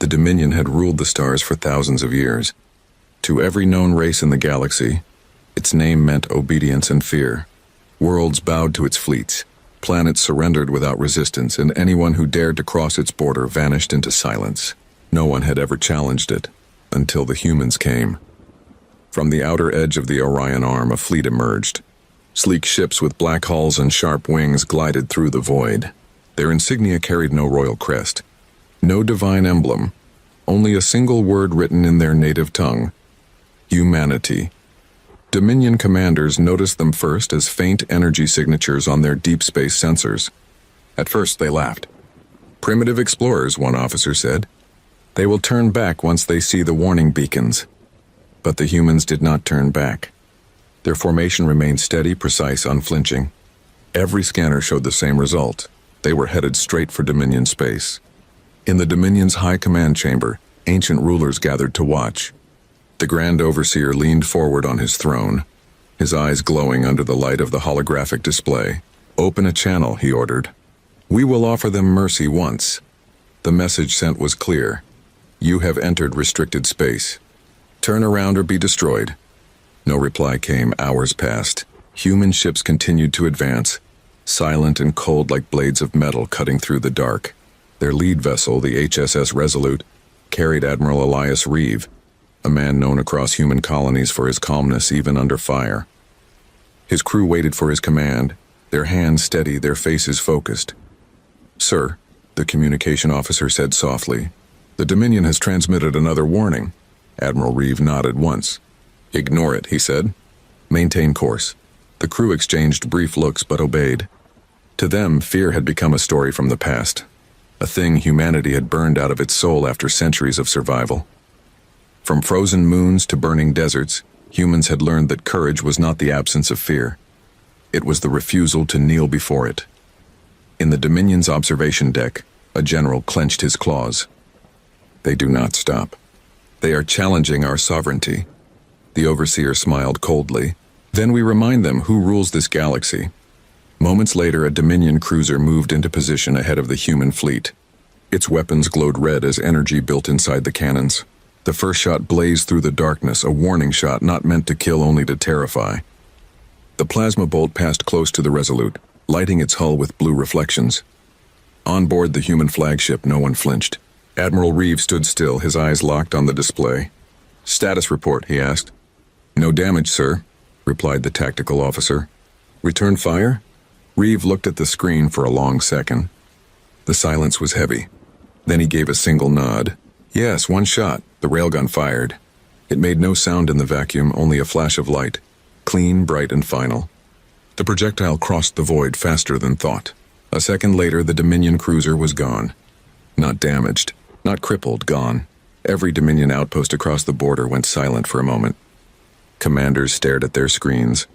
The Dominion had ruled the stars for thousands of years. To every known race in the galaxy, its name meant obedience and fear. Worlds bowed to its fleets. Planets surrendered without resistance, and anyone who dared to cross its border vanished into silence. No one had ever challenged it, until the humans came. From the outer edge of the Orion Arm, a fleet emerged. Sleek ships with black hulls and sharp wings glided through the void. Their insignia carried no royal crest, no divine emblem, only a single word written in their native tongue: humanity. Dominion commanders noticed them first as faint energy signatures on their deep space sensors. At first they laughed. "Primitive explorers," one officer said. "They will turn back once they see the warning beacons." But the humans did not turn back. Their formation remained steady, precise, unflinching. Every scanner showed the same result. They were headed straight for Dominion space. In the Dominion's high command chamber, ancient rulers gathered to watch. The Grand Overseer leaned forward on his throne, his eyes glowing under the light of the holographic display. "Open a channel," he ordered. "We will offer them mercy once." The message sent was clear. "You have entered restricted space. Turn around or be destroyed." No reply came. Hours passed. Human ships continued to advance, silent and cold like blades of metal cutting through the dark. Their lead vessel, the HSS Resolute, carried Admiral Elias Reeve, a man known across human colonies for his calmness even under fire. His crew waited for his command, their hands steady, their faces focused. "Sir," the communication officer said softly, "the Dominion has transmitted another warning." Admiral Reeve nodded once. "Ignore it," he said. "Maintain course." The crew exchanged brief looks but obeyed. To them, fear had become a story from the past, a thing humanity had burned out of its soul after centuries of survival. From frozen moons to burning deserts, humans had learned that courage was not the absence of fear. It was the refusal to kneel before it. In the Dominion's observation deck, a general clenched his claws. "They do not stop. They are challenging our sovereignty." The Overseer smiled coldly. "Then we remind them who rules this galaxy." Moments later, a Dominion cruiser moved into position ahead of the human fleet. Its weapons glowed red as energy built inside the cannons. The first shot blazed through the darkness, a warning shot not meant to kill, only to terrify. The plasma bolt passed close to the Resolute, lighting its hull with blue reflections. On board the human flagship, no one flinched. Admiral Reeve stood still, his eyes locked on the display. "Status report," he asked. "No damage, sir," replied the tactical officer. "Return fire?" Reeve looked at the screen for a long second. The silence was heavy. Then he gave a single nod. "Yes, one shot." The railgun fired. It made no sound in the vacuum, only a flash of light, clean, bright, and final. The projectile crossed the void faster than thought. A second later, the Dominion cruiser was gone. Not damaged, not crippled, gone. Every Dominion outpost across the border went silent for a moment. Commanders stared at their screens,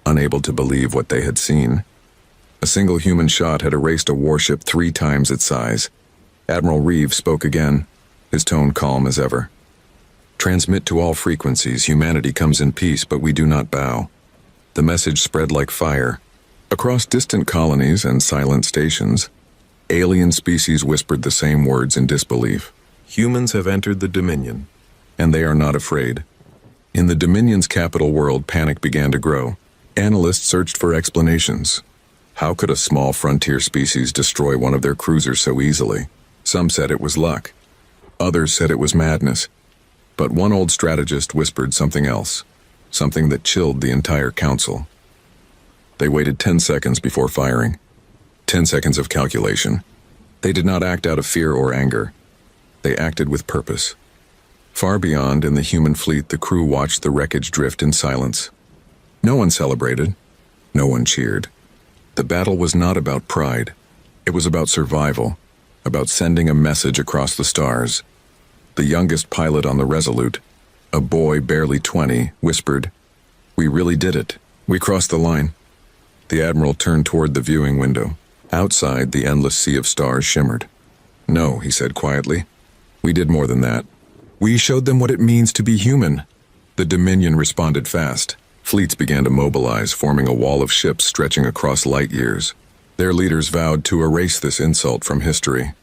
unable to believe what they had seen. A single human shot had erased a warship 3 times its size. Admiral Reeve spoke again, his tone calm as ever. "Transmit to all frequencies. Humanity comes in peace, but we do not bow." The message spread like fire. Across distant colonies and silent stations, alien species whispered the same words in disbelief. Humans have entered the Dominion, and they are not afraid. In the Dominion's capital world, panic began to grow. Analysts searched for explanations. How could a small frontier species destroy one of their cruisers so easily? Some said it was luck. Others said it was madness. But one old strategist whispered something else, something that chilled the entire council. They waited 10 seconds before firing. 10 seconds of calculation. They did not act out of fear or anger. They acted with purpose. Far beyond, in the human fleet, the crew watched the wreckage drift in silence. No one celebrated. No one cheered. The battle was not about pride. It was about survival, about sending a message across the stars. The youngest pilot on the Resolute, a boy barely 20, whispered, "We really did it. We crossed the line." The Admiral turned toward the viewing window. Outside, the endless sea of stars shimmered. "No," he said quietly. "We did more than that. We showed them what it means to be human." The Dominion responded fast. Fleets began to mobilize, forming a wall of ships stretching across light years. Their leaders vowed to erase this insult from history.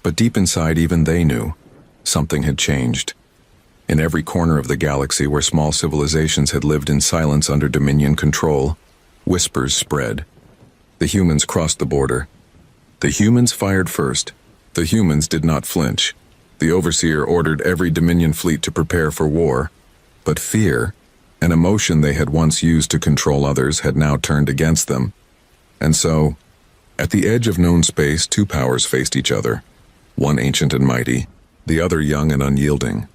But deep inside, even they knew Something had changed. In every corner of the galaxy where small civilizations had lived in silence under Dominion control, whispers spread. The humans crossed the border. The humans fired first. The humans did not flinch. The Overseer ordered every Dominion fleet to prepare for war. But fear, an emotion they had once used to control others, had now turned against them. And so, at the edge of known space, two powers faced each other. One ancient and mighty, the other young and unyielding.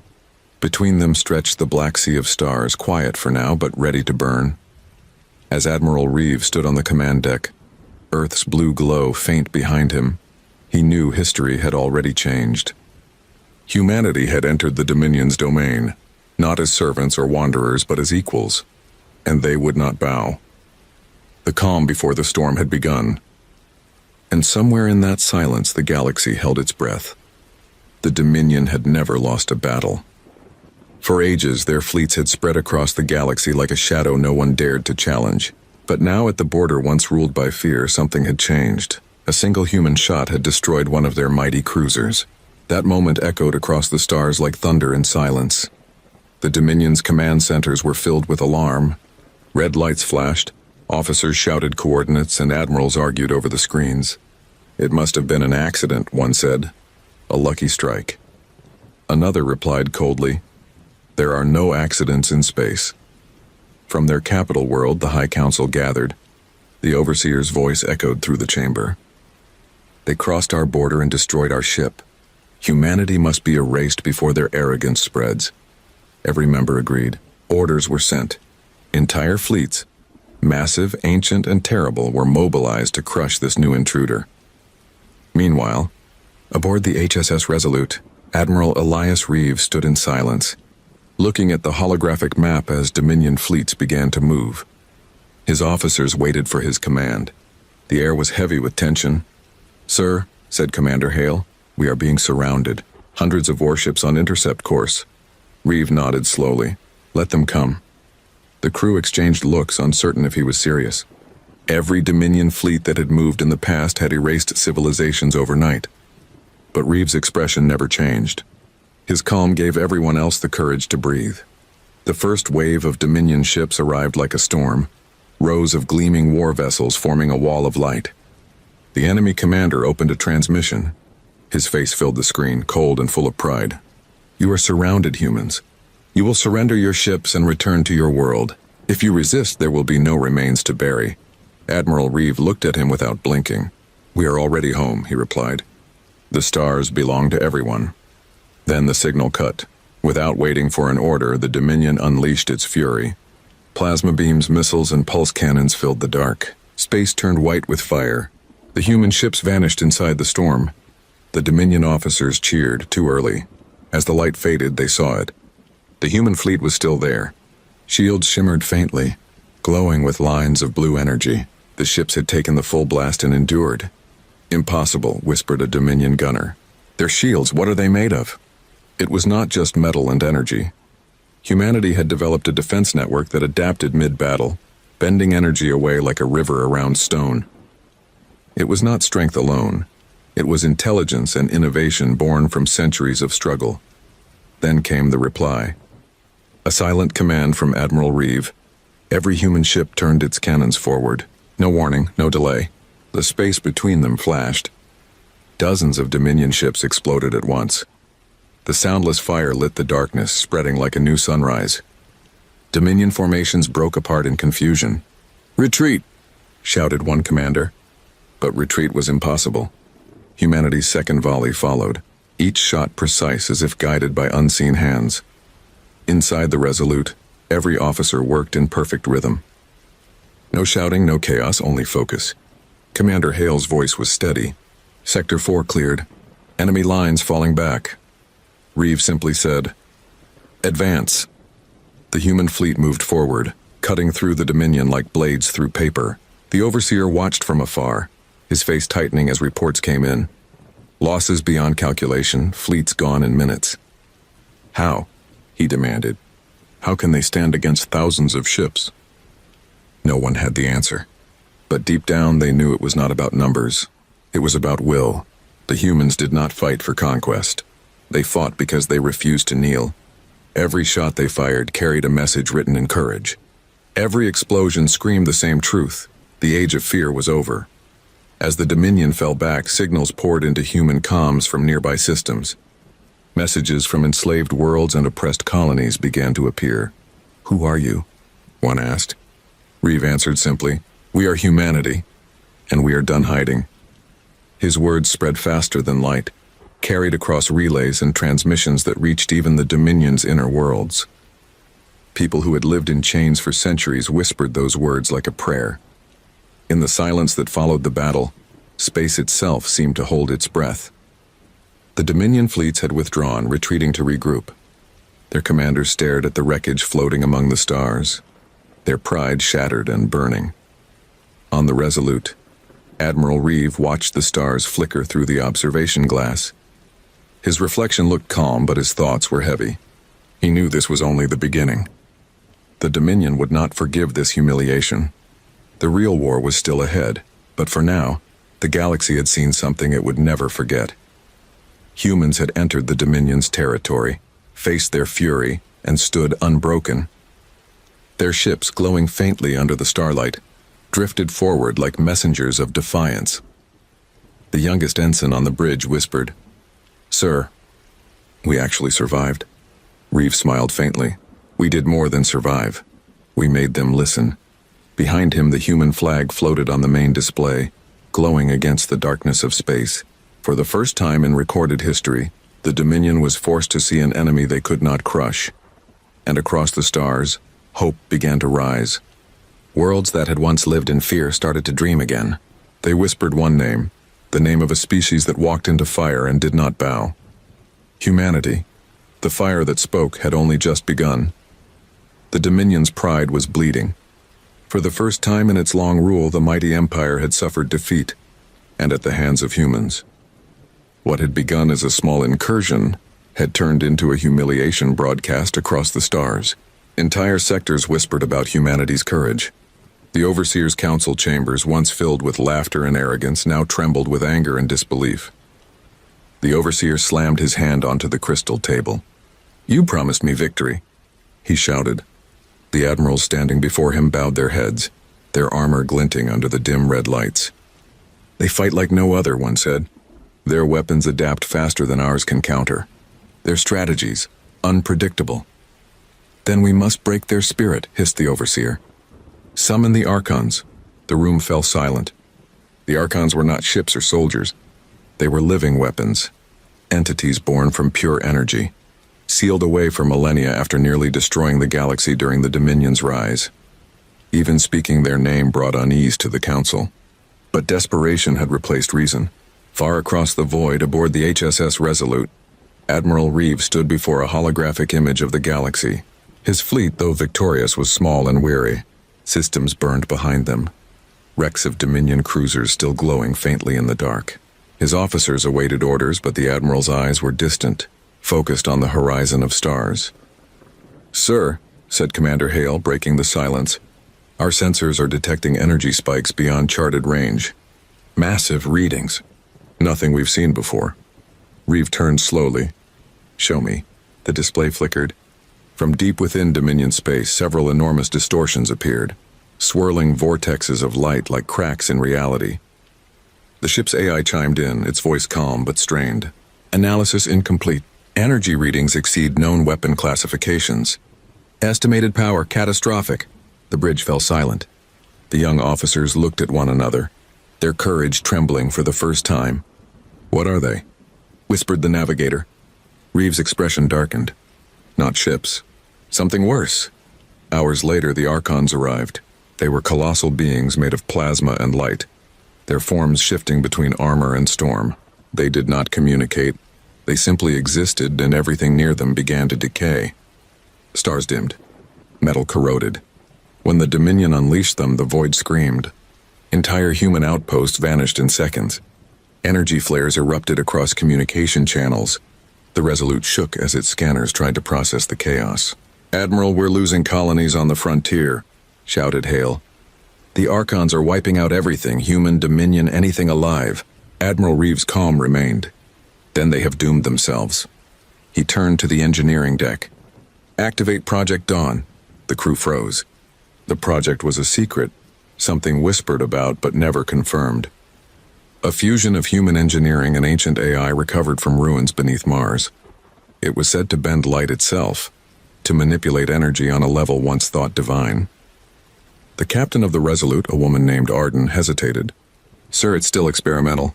Between them stretched the black sea of stars, quiet for now, but ready to burn. As Admiral Reeve stood on the command deck, Earth's blue glow faint behind him, he knew history had already changed. Humanity had entered the Dominion's domain, not as servants or wanderers, but as equals, and they would not bow. The calm before the storm had begun, and somewhere in that silence the galaxy held its breath. The Dominion had never lost a battle. For ages, their fleets had spread across the galaxy like a shadow no one dared to challenge. But now at the border once ruled by fear, something had changed. A single human shot had destroyed one of their mighty cruisers. That moment echoed across the stars like thunder in silence. The Dominion's command centers were filled with alarm. Red lights flashed, officers shouted coordinates, and admirals argued over the screens. It must have been an accident, one said. A lucky strike. Another replied coldly, "There are no accidents in space." From their capital world, the High Council gathered. The Overseer's voice echoed through the chamber. "They crossed our border and destroyed our ship. Humanity must be erased before their arrogance spreads." Every member agreed. Orders were sent. Entire fleets, massive, ancient, and terrible, were mobilized to crush this new intruder. Meanwhile, aboard the HSS Resolute, Admiral Elias Reeve stood in silence, looking at the holographic map as Dominion fleets began to move. His officers waited for his command. The air was heavy with tension. "Sir," said Commander Hale, "we are being surrounded. Hundreds of warships on intercept course." Reeve nodded slowly. "Let them come." The crew exchanged looks, uncertain if he was serious. Every Dominion fleet that had moved in the past had erased civilizations overnight. But Reeve's expression never changed. His calm gave everyone else the courage to breathe. The first wave of Dominion ships arrived like a storm, rows of gleaming war vessels forming a wall of light. The enemy commander opened a transmission. His face filled the screen, cold and full of pride. "You are surrounded, humans. You will surrender your ships and return to your world. If you resist, there will be no remains to bury." Admiral Reeve looked at him without blinking. "We are already home," he replied. "The stars belong to everyone." Then the signal cut. Without waiting for an order, the Dominion unleashed its fury. Plasma beams, missiles, and pulse cannons filled the dark. Space turned white with fire. The human ships vanished inside the storm. The Dominion officers cheered too early. As the light faded, they saw it. The human fleet was still there. Shields shimmered faintly, glowing with lines of blue energy. The ships had taken the full blast and endured. "Impossible," whispered a Dominion gunner. "Their shields, what are they made of?" It was not just metal and energy. Humanity had developed a defense network that adapted mid-battle, bending energy away like a river around stone. It was not strength alone. It was intelligence and innovation born from centuries of struggle. Then came the reply. A silent command from Admiral Reeve. Every human ship turned its cannons forward. No warning, no delay. The space between them flashed. Dozens of Dominion ships exploded at once. The soundless fire lit the darkness, spreading like a new sunrise. Dominion formations broke apart in confusion. "Retreat!" shouted one commander. But retreat was impossible. Humanity's second volley followed, each shot precise as if guided by unseen hands. Inside the Resolute, every officer worked in perfect rhythm. No shouting, no chaos, only focus. Commander Hale's voice was steady. Sector 4 cleared. Enemy lines falling back. Reeve simply said, "Advance." The human fleet moved forward, cutting through the Dominion like blades through paper. The Overseer watched from afar, his face tightening as reports came in. Losses beyond calculation, fleets gone in minutes. "How?" he demanded. "How can they stand against thousands of ships?" No one had the answer. But deep down they knew it was not about numbers. It was about will. The humans did not fight for conquest. They fought because they refused to kneel. Every shot they fired carried a message written in courage. Every explosion screamed the same truth. The age of fear was over. As the Dominion fell back, signals poured into human comms from nearby systems. Messages from enslaved worlds and oppressed colonies began to appear. "Who are you?" one asked. Reeve answered simply, "We are humanity, and we are done hiding." His words spread faster than light, carried across relays and transmissions that reached even the Dominion's inner worlds. People who had lived in chains for centuries whispered those words like a prayer. In the silence that followed the battle, space itself seemed to hold its breath. The Dominion fleets had withdrawn, retreating to regroup. Their commanders stared at the wreckage floating among the stars, their pride shattered and burning. On the Resolute, Admiral Reeve watched the stars flicker through the observation glass. His reflection looked calm, but his thoughts were heavy. He knew this was only the beginning. The Dominion would not forgive this humiliation. The real war was still ahead, but for now, the galaxy had seen something it would never forget. Humans had entered the Dominion's territory, faced their fury, and stood unbroken. Their ships, glowing faintly under the starlight, drifted forward like messengers of defiance. The youngest ensign on the bridge whispered, "Sir, we actually survived." Reeve smiled faintly. "We did more than survive. We made them listen." Behind him, the human flag floated on the main display, glowing against the darkness of space. For the first time in recorded history, the Dominion was forced to see an enemy they could not crush. And across the stars, hope began to rise. Worlds that had once lived in fear started to dream again. They whispered one name, the name of a species that walked into fire and did not bow. Humanity. The fire that spoke had only just begun. The Dominion's pride was bleeding. For the first time in its long rule, the mighty empire had suffered defeat, and at the hands of humans. What had begun as a small incursion had turned into a humiliation broadcast across the stars. Entire sectors whispered about humanity's courage. The Overseer's council chambers, once filled with laughter and arrogance, now trembled with anger and disbelief. The Overseer slammed his hand onto the crystal table. "You promised me victory," he shouted. The admirals standing before him bowed their heads, their armor glinting under the dim red lights. "They fight like no other," one said. "Their weapons adapt faster than ours can counter. Their strategies, unpredictable." "Then we must break their spirit," hissed the Overseer. "Summon the Archons." The room fell silent. The Archons were not ships or soldiers. They were living weapons, entities born from pure energy, sealed away for millennia after nearly destroying the galaxy during the Dominion's rise. Even speaking their name brought unease to the Council. But desperation had replaced reason. Far across the void, aboard the HSS Resolute, Admiral Reeve stood before a holographic image of the galaxy. His fleet, though victorious, was small and weary. Systems burned behind them, wrecks of Dominion cruisers still glowing faintly in the dark. His officers awaited orders, but the Admiral's eyes were distant, focused on the horizon of stars. "Sir," said Commander Hale, breaking the silence, "our sensors are detecting energy spikes beyond charted range. Massive readings. Nothing we've seen before." Reeve turned slowly. "Show me." The display flickered. From deep within Dominion space, several enormous distortions appeared, swirling vortexes of light like cracks in reality. The ship's AI chimed in, its voice calm but strained. "Analysis incomplete. Energy readings exceed known weapon classifications. Estimated power catastrophic." The bridge fell silent. The young officers looked at one another, their courage trembling for the first time. "What are they?" whispered the navigator. Reeve's expression darkened. "Not ships. Something worse." Hours later, the Archons arrived. They were colossal beings made of plasma and light, their forms shifting between armor and storm. They did not communicate. They simply existed, and everything near them began to decay. Stars dimmed. Metal corroded. When the Dominion unleashed them, the void screamed. Entire human outposts vanished in seconds. Energy flares erupted across communication channels. The Resolute shook as its scanners tried to process the chaos. "Admiral, we're losing colonies on the frontier," shouted Hale. "The Archons are wiping out everything, human, Dominion, anything alive." Admiral Reeve's calm remained. "Then they have doomed themselves. He turned to the engineering deck. "Activate Project Dawn." The crew froze. The project was a secret, something whispered about but never confirmed. A fusion of human engineering and ancient AI recovered from ruins beneath Mars. It was said to bend light itself, to manipulate energy on a level once thought divine. The captain of the Resolute, a woman named Arden, hesitated. "Sir, it's still experimental.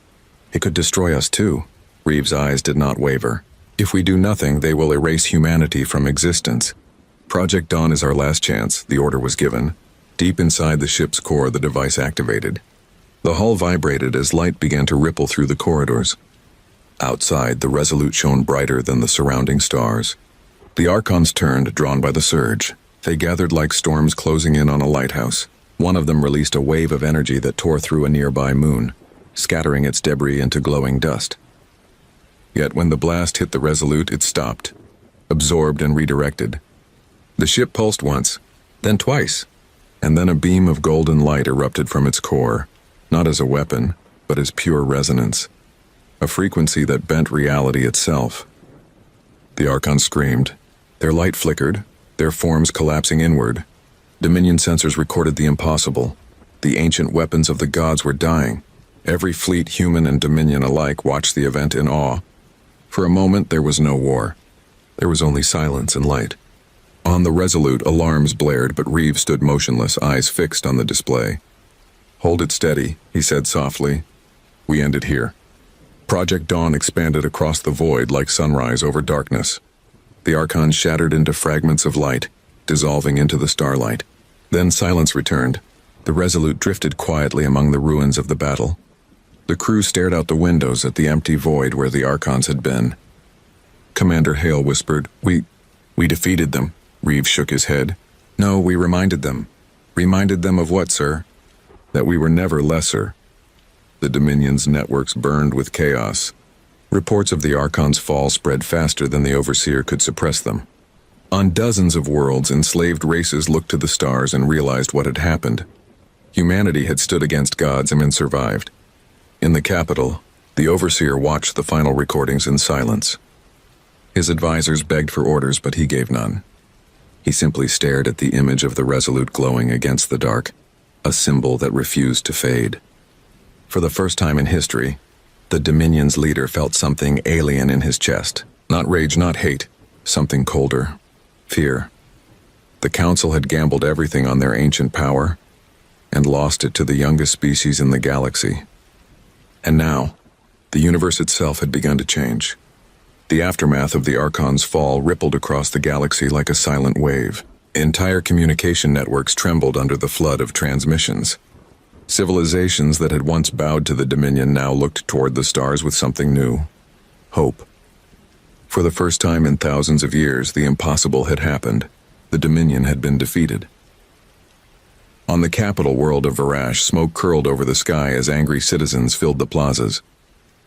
It could destroy us too." Reeves' eyes did not waver. "If we do nothing, they will erase humanity from existence. Project Dawn is our last chance," the order was given. Deep inside the ship's core, the device activated. The hull vibrated as light began to ripple through the corridors. Outside, the Resolute shone brighter than the surrounding stars. The Archons turned, drawn by the surge. They gathered like storms closing in on a lighthouse. One of them released a wave of energy that tore through a nearby moon, scattering its debris into glowing dust. Yet when the blast hit the Resolute, it stopped, absorbed and redirected. The ship pulsed once, then twice, and then a beam of golden light erupted from its core, not as a weapon, but as pure resonance, a frequency that bent reality itself. The Archons screamed. Their light flickered, their forms collapsing inward. Dominion sensors recorded the impossible. The ancient weapons of the gods were dying. Every fleet, human and Dominion alike, watched the event in awe. For a moment, there was no war. There was only silence and light. On the Resolute, alarms blared, but Reeves stood motionless, eyes fixed on the display. "Hold it steady," he said softly. "We end it here." Project Dawn expanded across the void like sunrise over darkness. The Archons shattered into fragments of light, dissolving into the starlight. Then silence returned. The Resolute drifted quietly among the ruins of the battle. The crew stared out the windows at the empty void where the Archons had been. Commander Hale whispered, We defeated them." Reeves shook his head. "No, we reminded them." "Reminded them of what, sir?" "That we were never lesser." The Dominion's networks burned with chaos. Reports of the Archon's fall spread faster than the Overseer could suppress them. On dozens of worlds, enslaved races looked to the stars and realized what had happened. Humanity had stood against gods and survived. In the capital, the Overseer watched the final recordings in silence. His advisors begged for orders, but he gave none. He simply stared at the image of the Resolute glowing against the dark, a symbol that refused to fade. For the first time in history, the Dominion's leader felt something alien in his chest. Not rage, not hate, something colder. Fear. The Council had gambled everything on their ancient power, and lost it to the youngest species in the galaxy. And now, the universe itself had begun to change. The aftermath of the Archon's fall rippled across the galaxy like a silent wave. Entire communication networks trembled under the flood of transmissions. Civilizations that had once bowed to the Dominion now looked toward the stars with something new. Hope. For the first time in thousands of years, the impossible had happened. The Dominion had been defeated. On the capital world of Varash, smoke curled over the sky as angry citizens filled the plazas.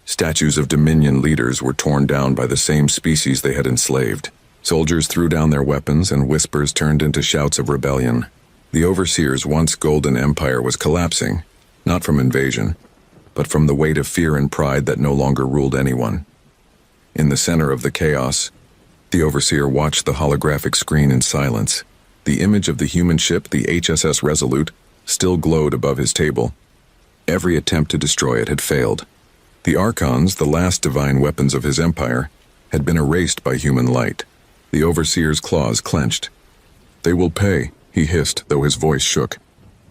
Statues of Dominion leaders were torn down by the same species they had enslaved. Soldiers threw down their weapons, and whispers turned into shouts of rebellion. The Overseer's once golden empire was collapsing, not from invasion, but from the weight of fear and pride that no longer ruled anyone. In the center of the chaos, the Overseer watched the holographic screen in silence. The image of the human ship, the HSS Resolute, still glowed above his table. Every attempt to destroy it had failed. The Archons, the last divine weapons of his empire, had been erased by human light. The Overseer's claws clenched. "They will pay," he hissed, though his voice shook.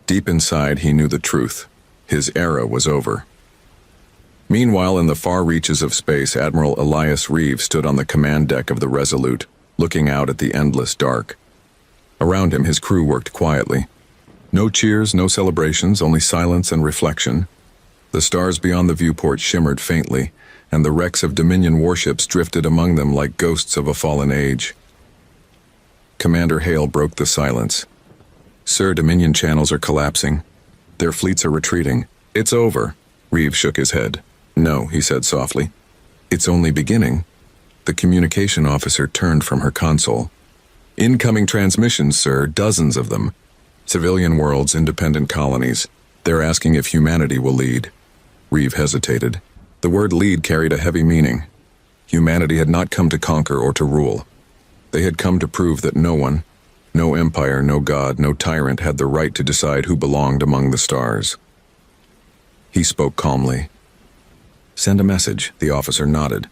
Deep inside, he knew the truth. His era was over. Meanwhile, in the far reaches of space, Admiral Elias Reeves stood on the command deck of the Resolute, looking out at the endless dark. Around him, his crew worked quietly. No cheers, no celebrations, only silence and reflection. The stars beyond the viewport shimmered faintly, and the wrecks of Dominion warships drifted among them like ghosts of a fallen age. Commander Hale broke the silence. "Sir, Dominion channels are collapsing. Their fleets are retreating. It's over." Reeves shook his head. "No," he said softly. "It's only beginning." The communication officer turned from her console. "Incoming transmissions, sir, dozens of them. Civilian worlds, independent colonies. They're asking if humanity will lead." Reeve hesitated. The word lead carried a heavy meaning. Humanity had not come to conquer or to rule. They had come to prove that no one, no empire, no god, no tyrant had the right to decide who belonged among the stars. He spoke calmly. "Send a message," the officer nodded.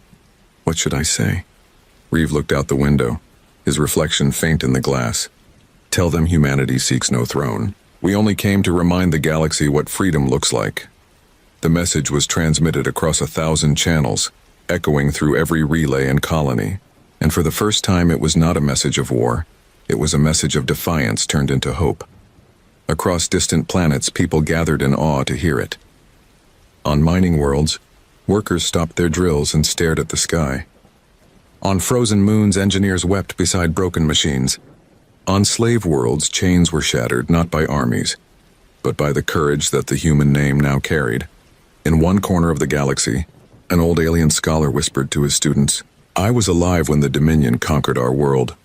"What should I say?" Reeve looked out the window, his reflection faint in the glass. "Tell them humanity seeks no throne. We only came to remind the galaxy what freedom looks like." The message was transmitted across 1,000 channels, echoing through every relay and colony. And for the first time, it was not a message of war. It was a message of defiance turned into hope. Across distant planets, people gathered in awe to hear it. On mining worlds, workers stopped their drills and stared at the sky. On frozen moons, engineers wept beside broken machines. On slave worlds, chains were shattered not by armies, but by the courage that the human name now carried. In one corner of the galaxy, an old alien scholar whispered to his students, "I was alive when the Dominion conquered our world.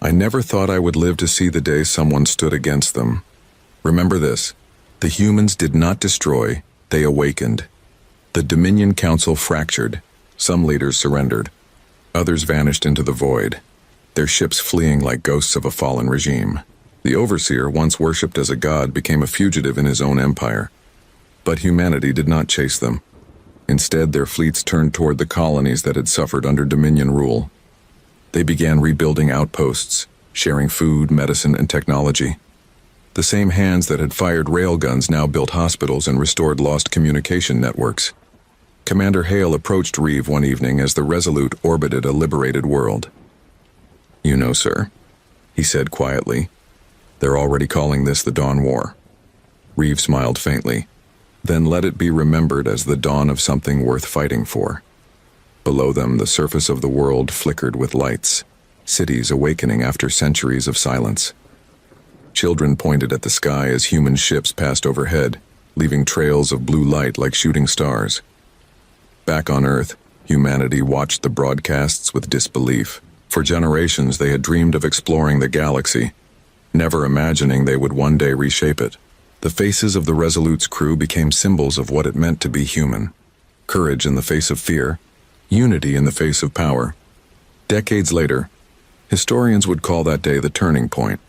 I never thought I would live to see the day someone stood against them. Remember this, the humans did not destroy, they awakened. The Dominion Council fractured, some leaders surrendered, others vanished into the void, their ships fleeing like ghosts of a fallen regime. The Overseer, once worshipped as a god, became a fugitive in his own empire. But humanity did not chase them. Instead, their fleets turned toward the colonies that had suffered under Dominion rule. They began rebuilding outposts, sharing food, medicine, and technology. The same hands that had fired railguns now built hospitals and restored lost communication networks. Commander Hale approached Reeve one evening as the Resolute orbited a liberated world. "You know, sir," he said quietly, "they're already calling this the Dawn War." Reeve smiled faintly. "Then let it be remembered as the dawn of something worth fighting for." Below them, the surface of the world flickered with lights, cities awakening after centuries of silence. Children pointed at the sky as human ships passed overhead, leaving trails of blue light like shooting stars. Back on Earth, humanity watched the broadcasts with disbelief. For generations, they had dreamed of exploring the galaxy, never imagining they would one day reshape it. The faces of the Resolute's crew became symbols of what it meant to be human. Courage in the face of fear, unity in the face of power. Decades later, historians would call that day the turning point,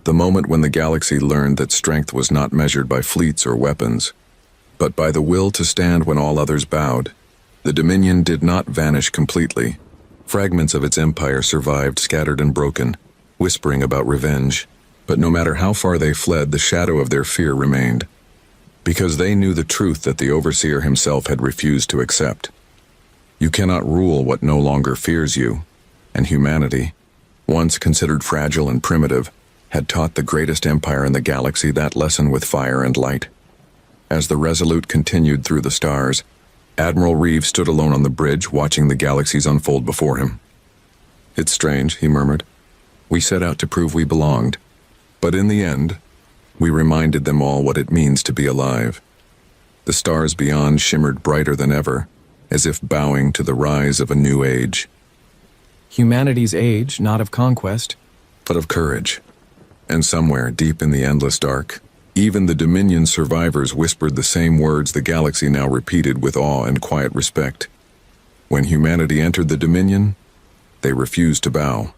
the moment when the galaxy learned that strength was not measured by fleets or weapons, but by the will to stand when all others bowed. The Dominion did not vanish completely. Fragments of its empire survived, scattered and broken, whispering about revenge. But no matter how far they fled, the shadow of their fear remained, because they knew the truth that the Overseer himself had refused to accept. You cannot rule what no longer fears you, and humanity, once considered fragile and primitive, had taught the greatest empire in the galaxy that lesson with fire and light. As the Resolute continued through the stars, Admiral Reeve stood alone on the bridge, watching the galaxies unfold before him. "It's strange," he murmured. "We set out to prove we belonged. But in the end, we reminded them all what it means to be alive." The stars beyond shimmered brighter than ever, as if bowing to the rise of a new age. Humanity's age, not of conquest, but of courage. And somewhere, deep in the endless dark, even the Dominion survivors whispered the same words the galaxy now repeated with awe and quiet respect. When humanity entered the Dominion, they refused to bow.